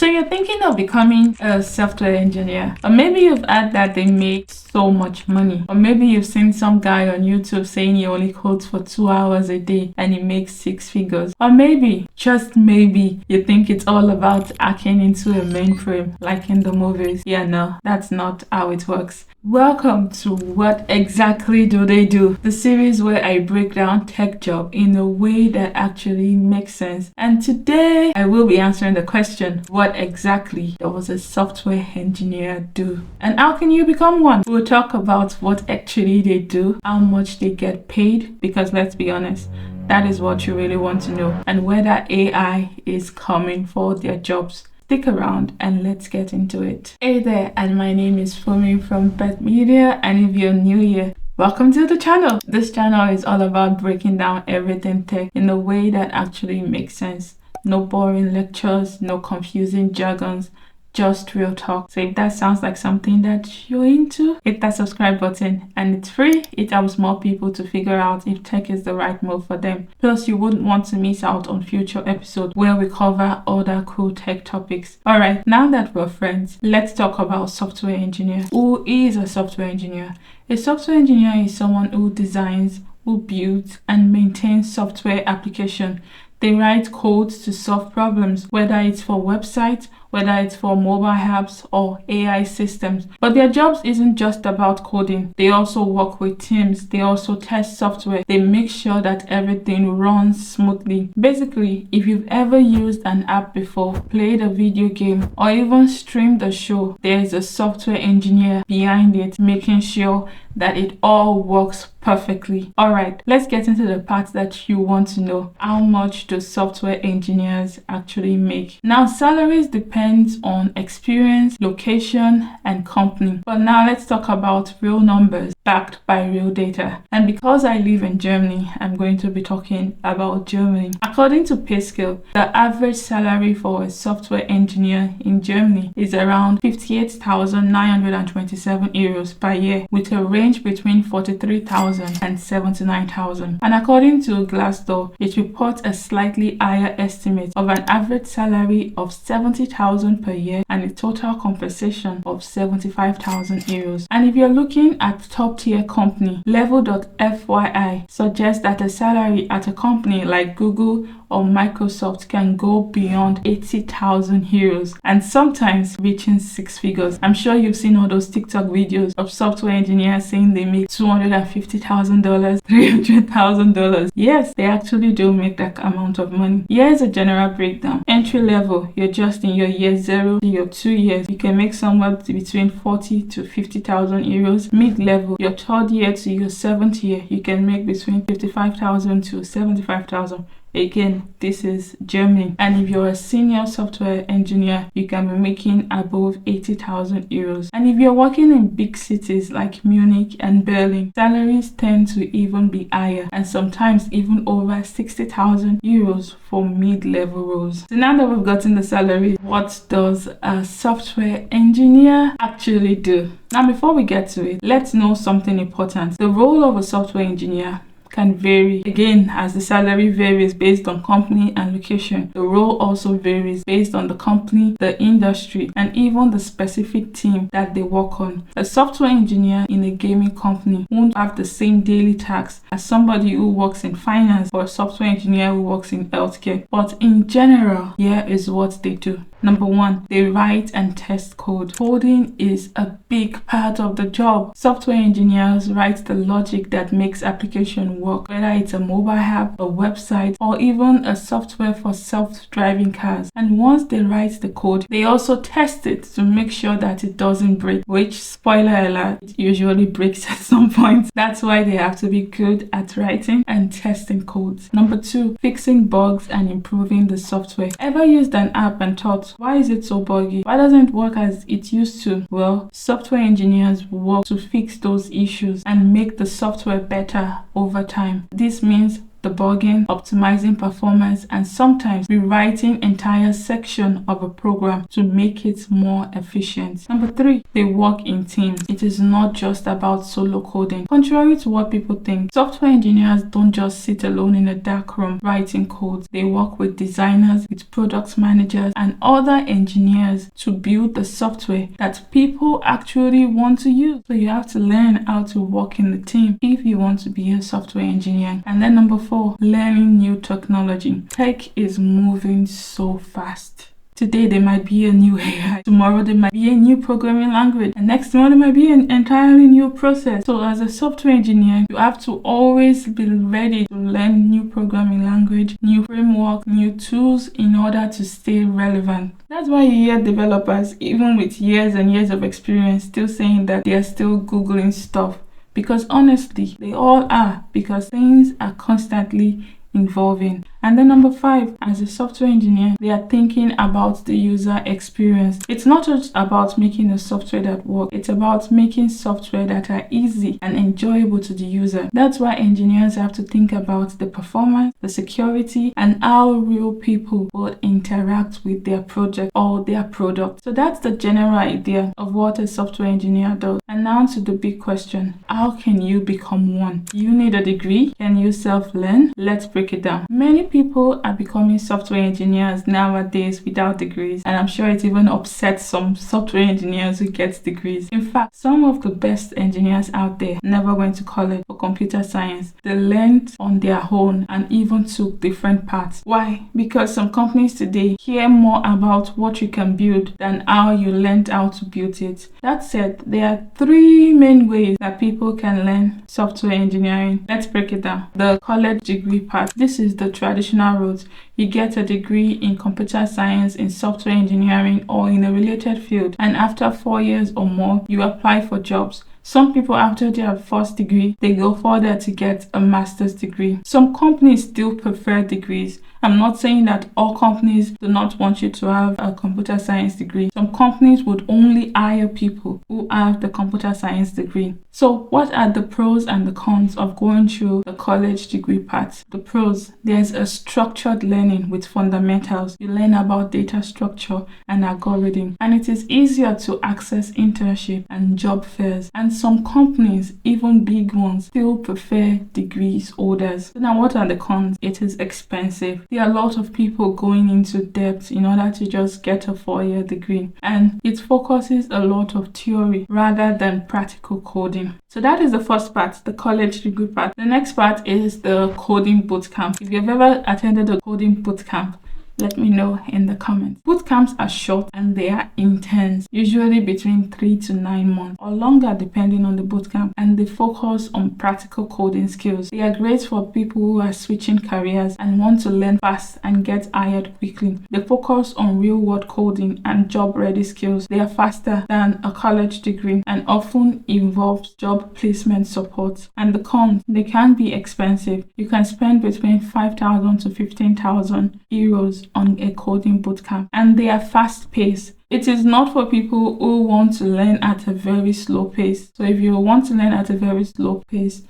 So you're thinking of becoming a software engineer, or maybe you've heard that they make so much money, or maybe you've seen some guy on YouTube saying he only codes for 2 hours a day and he makes 6 figures, or maybe, just maybe, you think it's all about hacking into a mainframe like in the movies. Yeah, no, that's not how it works. Welcome to What Exactly Do They Do, the series where I break down tech job in a way that actually makes sense. And today I will be answering the question, what exactly does a software engineer do? And how can you become one? We'll talk about what actually they do, how much they get paid, because let's be honest, that is what you really want to know, and whether AI is coming for their jobs. Stick around and let's get into it. Hey there, and my name is Fumi from Pet Media, and if you're new here, welcome to the channel. This channel is all about breaking down everything tech in a way that actually makes sense. No boring lectures, no confusing jargons, just real talk. So if that sounds like something that you're into, hit that subscribe button, and it's free. It helps more people to figure out if tech is the right move for them. Plus, you wouldn't want to miss out on future episodes where we cover other cool tech topics. Alright, now that we're friends, let's talk about software engineer. Who is a software engineer? A software engineer is someone who designs, who builds and maintains software application. They write codes to solve problems, whether it's for websites, whether it's for mobile apps or AI systems. But their jobs isn't just about coding. They also work with teams. They also test software. They make sure that everything runs smoothly. Basically, if you've ever used an app before, played a video game, or even streamed a show, there is a software engineer behind it, making sure that it all works perfectly. Alright, let's get into the part that you want to know. How much do software engineers actually make? Now, salaries depend on experience, location, and company. But now let's talk about real numbers backed by real data. And because I live in Germany, I'm going to be talking about Germany. According to PayScale, the average salary for a software engineer in Germany is around 58,927 euros per year, with a range between 43,000 and 79,000. And according to Glassdoor, it reports a slightly higher estimate of an average salary of 70,000 per year and a total compensation of 75,000 euros. And if you're looking at top tier company, level.fyi suggests that a salary at a company like Google or Microsoft can go beyond 80,000 euros and sometimes reaching 6 figures. I'm sure you've seen all those TikTok videos of software engineers saying they make $250,000, $300,000. Yes, they actually do make that amount of money. Here's a general breakdown. Entry level, you're just in your year 0 to your 2 years. You can make somewhere between 40 to 50,000 euros. Mid level, your 3rd year to your 7th year, you can make between 55,000 to 75,000. Again, this is Germany. And if you're a senior software engineer, you can be making above 80,000 euros. And if you're working in big cities like Munich and Berlin, salaries tend to even be higher and sometimes even over 60,000 euros for mid-level roles. So now that we've gotten the salary, what does a software engineer actually do? Now, before we get to it, let's know something important. The role of a software engineer can vary. Again, as the salary varies based on company and location, the role also varies based on the company, the industry, and even the specific team that they work on. A software engineer in a gaming company won't have the same daily tasks as somebody who works in finance or a software engineer who works in healthcare. But in general, here is what they do. Number 1, they write and test code. Coding is a big part of the job. Software engineers write the logic that makes application work, whether it's a mobile app, a website, or even a software for self-driving cars. And once they write the code, they also test it to make sure that it doesn't break, which, spoiler alert, it usually breaks at some point. That's why they have to be good at writing and testing codes. Number 2, fixing bugs and improving the software. Ever used an app and thought, why is it so buggy? Why doesn't it work as it used to? Well, software engineers work to fix those issues and make the software better over time. This means debugging, optimizing performance, and sometimes rewriting entire section of a program to make it more efficient. Number 3, they work in teams. It is not just about solo coding. Contrary to what people think, software engineers don't just sit alone in a dark room writing code. They work with designers, with product managers, and other engineers to build the software that people actually want to use. So you have to learn how to work in the team if you want to be a software engineer. And then number 4, learning new technology. Tech is moving so fast. Today there might be a new AI, tomorrow there might be a new programming language, and next tomorrow there might be an entirely new process. So as a software engineer, you have to always be ready to learn new programming language, new framework, new tools in order to stay relevant. That's why you hear developers, even with years and years of experience, still saying that they are still Googling stuff. Because honestly, they all are, because things are constantly evolving. And then number 5, as a software engineer, they are thinking about the user experience. It's not just about making a software that works, it's about making software that are easy and enjoyable to the user. That's why engineers have to think about the performance, the security, and how real people will interact with their project or their product. So that's the general idea of what a software engineer does. And now to the big question, how can you become one? You need a degree? Can you self-learn? Let's break it down. Many people are becoming software engineers nowadays without degrees, and I'm sure it even upsets some software engineers who get degrees. In fact, some of the best engineers out there never went to college for computer science. They learned on their own and even took different paths. Why? Because some companies today care more about what you can build than how you learned how to build it. That said, there are 3 main ways that people can learn software engineering. Let's break it down. The college degree part. This is the traditional route. You get a degree in computer science, in software engineering, or in a related field, and after 4 years or more, you apply for jobs. Some people, after their first degree, they go further to get a master's degree. Some companies still prefer degrees. I'm not saying that all companies do not want you to have a computer science degree. Some companies would only hire people who have the computer science degree. So what are the pros and the cons of going through the college degree part? The pros: there's a structured learning with fundamentals. You learn about data structure and algorithm, and it is easier to access internship and job fairs. And some companies, even big ones, still prefer degrees holders. So now what are the cons? It is expensive. There are a lot of people going into debt in order to just get a 4-year degree, and it focuses a lot of theory rather than practical coding. So that is the first part, the college degree part. The next part is the coding bootcamp. If you've ever attended a coding bootcamp, let me know in the comments. Bootcamps are short and they are intense, usually between 3 to 9 months or longer depending on the bootcamp, and they focus on practical coding skills. They are great for people who are switching careers and want to learn fast and get hired quickly. They focus on real-world coding and job-ready skills. They are faster than a college degree and often involve job placement support. And the cons: they can be expensive. You can spend between 5,000 to 15,000 euros on a coding bootcamp, and they are fast paced. It is not for people who want to learn at a very slow pace. So if you want to learn at a very slow pace,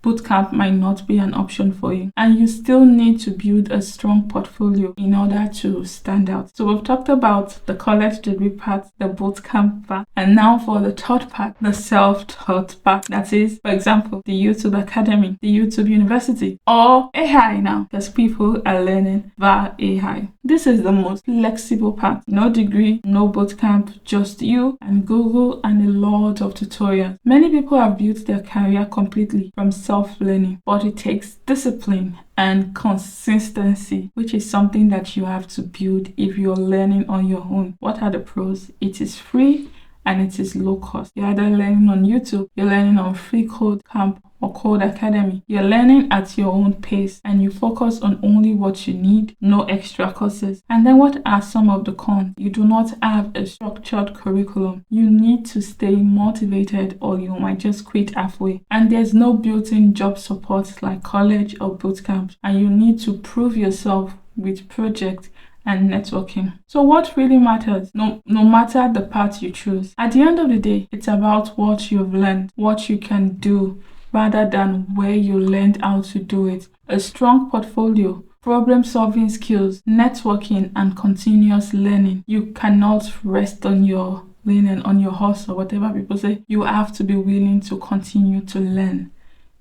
bootcamp might not be an option for you, and you still need to build a strong portfolio in order to stand out. So we've talked about the college degree part, the bootcamp part, and now for the third part, the self-taught part. That is, for example, the YouTube Academy, the YouTube University, or AI now, because people are learning via AI. This is the most flexible part. No degree, no bootcamp, just you and Google and a lot of tutorials. Many people have built their career completely from self-learning, but it takes discipline and consistency, which is something that you have to build if you're learning on your own. What are the pros? It is free and it is low cost. You're either learning on YouTube, you're learning on Free Code Camp or Code Academy. You're learning at your own pace and you focus on only what you need, no extra courses. And then what are some of the cons? You do not have a structured curriculum. You need to stay motivated or you might just quit halfway. And there's no built-in job support like college or bootcamp. And you need to prove yourself with projects and networking. So what really matters, no matter the path you choose, at the end of the day, it's about what you've learned, what you can do, rather than where you learned how to do it. A strong portfolio, problem-solving skills, networking, and continuous learning. You cannot rest on your leaning on your horse or whatever people say. You have to be willing to continue to learn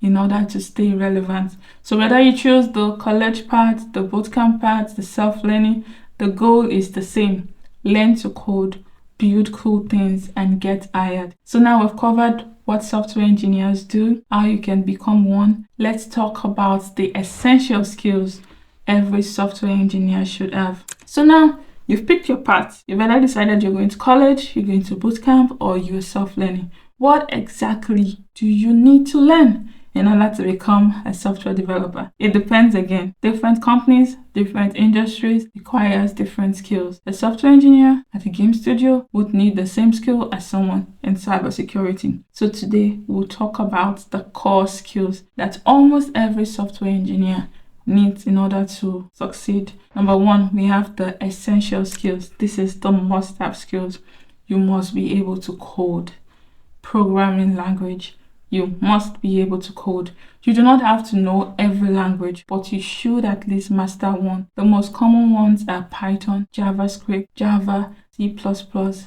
in order to stay relevant. So whether you choose the college part, the bootcamp part, the self-learning, the goal is the same. Learn to code, build cool things, and get hired. So now we've covered what software engineers do, how you can become one. Let's talk about the essential skills every software engineer should have. So now you've picked your path. You've either decided you're going to college, you're going to bootcamp, or you're self-learning. What exactly do you need to learn in order to become a software developer? It depends again. Different companies, different industries requires different skills. A software engineer at a game studio would need the same skill as someone in cybersecurity. So today we'll talk about the core skills that almost every software engineer needs in order to succeed. Number one, we have the essential skills. This is the must-have skills. You must be able to code. Programming language. You must be able to code. You do not have to know every language, but you should at least master one. The most common ones are Python, JavaScript, Java, C++,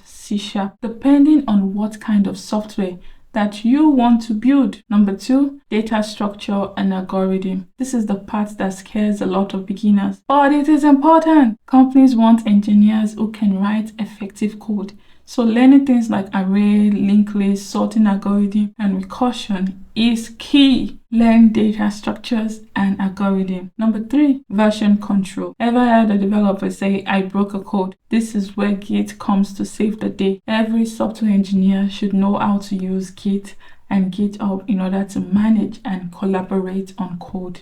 C#, depending on what kind of software that you want to build. Number two, data structure and algorithm. This is the part that scares a lot of beginners, but it is important. Companies want engineers who can write effective code. So learning things like array, linked list, sorting algorithm, and recursion is key. Learn data structures and algorithm. Number three, version control. Ever heard a developer say, I broke a code? This is where Git comes to save the day. Every software engineer should know how to use Git and GitHub in order to manage and collaborate on code.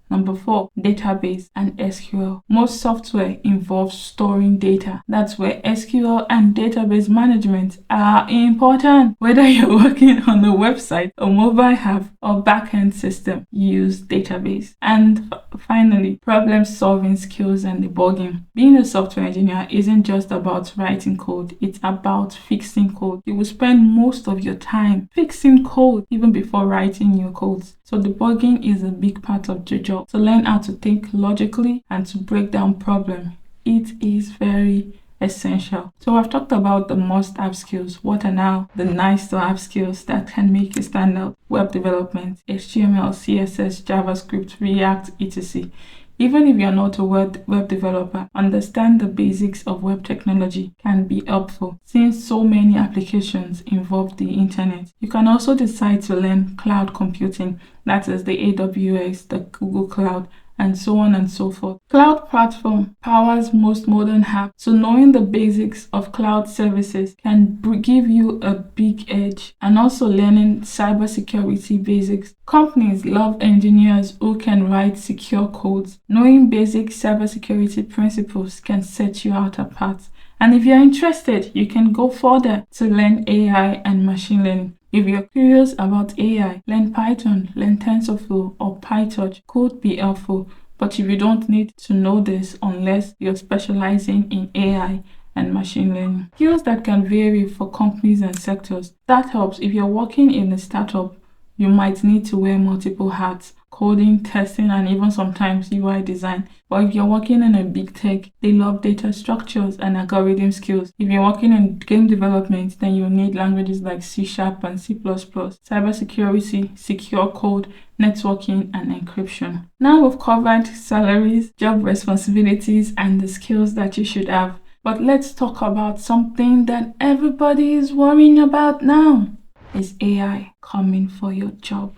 Number four, database and SQL. Most software involves storing data. That's where SQL and database management are important. Whether you're working on a website, a mobile app, or backend system, use database. And finally, problem-solving skills and debugging. Being a software engineer isn't just about writing code. It's about fixing code. You will spend most of your time fixing code even before writing new codes. So debugging is a big part of the job. So learn how to think logically and to break down problems. It is very essential. So I've talked about the must-have skills. What are now the nice-to-have skills that can make you stand out? Web development, HTML, CSS, JavaScript, React, etc. Even if you're not a web developer, understand the basics of web technology can be helpful since so many applications involve the internet. You can also decide to learn cloud computing, that is the AWS, the Google Cloud, and so on and so forth. Cloud platform powers most modern apps, so knowing the basics of cloud services can give you a big edge. And also learning cybersecurity basics. Companies love engineers who can write secure codes. Knowing basic cybersecurity principles can set you out apart. And if you're interested, you can go further to learn AI and machine learning. If you're curious about AI, learn Python, learn TensorFlow, or PyTorch could be helpful. But if you don't need to know this unless you're specializing in AI and machine learning. Skills that can vary for companies and sectors. That helps. If you're working in a startup, you might need to wear multiple hats. Coding, testing, and even sometimes UI design. But if you're working in a big tech, they love data structures and algorithm skills. If you're working in game development, then you'll need languages like C# and C++, cybersecurity, secure code, networking, and encryption. Now we've covered salaries, job responsibilities, and the skills that you should have. But let's talk about something that everybody is worrying about now. Is AI coming for your job?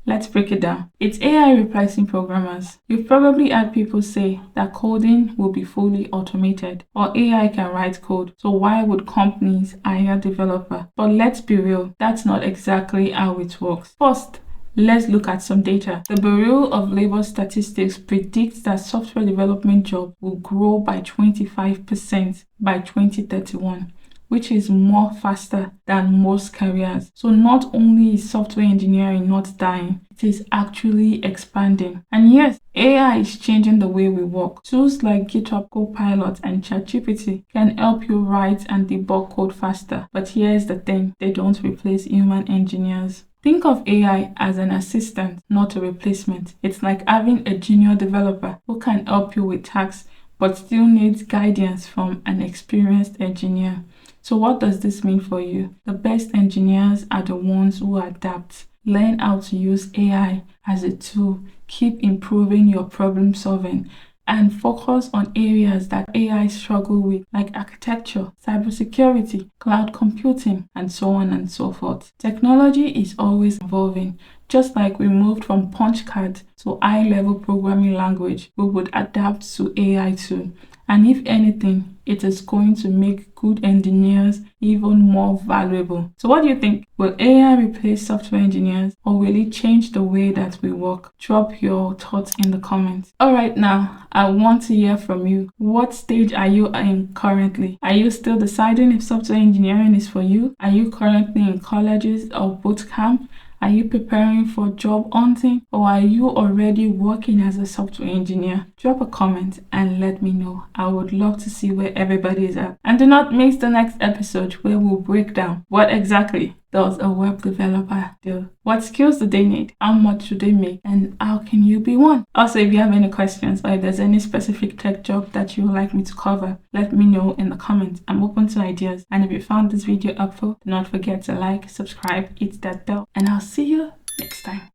Let's break it down. It's AI replacing programmers. You've probably heard people say that coding will be fully automated or AI can write code. So why would companies hire developer? But let's be real, that's not exactly how it works. First, let's look at some data. The Bureau of Labor Statistics predicts that software development jobs will grow by 25% by 2031. Which is more faster than most careers. So not only is software engineering not dying, it is actually expanding. And yes, AI is changing the way we work. Tools like GitHub Copilot and ChatGPT can help you write and debug code faster. But here's the thing, they don't replace human engineers. Think of AI as an assistant, not a replacement. It's like having a junior developer who can help you with tasks but still needs guidance from an experienced engineer. So what does this mean for you? The best engineers are the ones who adapt. Learn how to use AI as a tool. Keep improving your problem solving and focus on areas that AI struggle with, like architecture, cybersecurity, cloud computing, and so on and so forth. Technology is always evolving. Just like we moved from punch cards to high-level programming language, we would adapt to AI too. And if anything, it is going to make good engineers even more valuable. So what do you think? Will AI replace software engineers or will it change the way that we work? Drop your thoughts in the comments. All right, now I want to hear from you. What stage are you in currently? Are you still deciding if software engineering is for you? Are you currently in colleges or boot camp? Are you preparing for job hunting or are you already working as a software engineer? Drop a comment and let me know. I would love to see where everybody is at. And do not miss the next episode where we'll break down what exactly does a web developer do? What skills do they need? How much do they make? And how can you be one? Also, if you have any questions or if there's any specific tech job that you would like me to cover, let me know in the comments. I'm open to ideas. And if you found this video helpful, do not forget to like, subscribe, hit that bell, and I'll see you next time.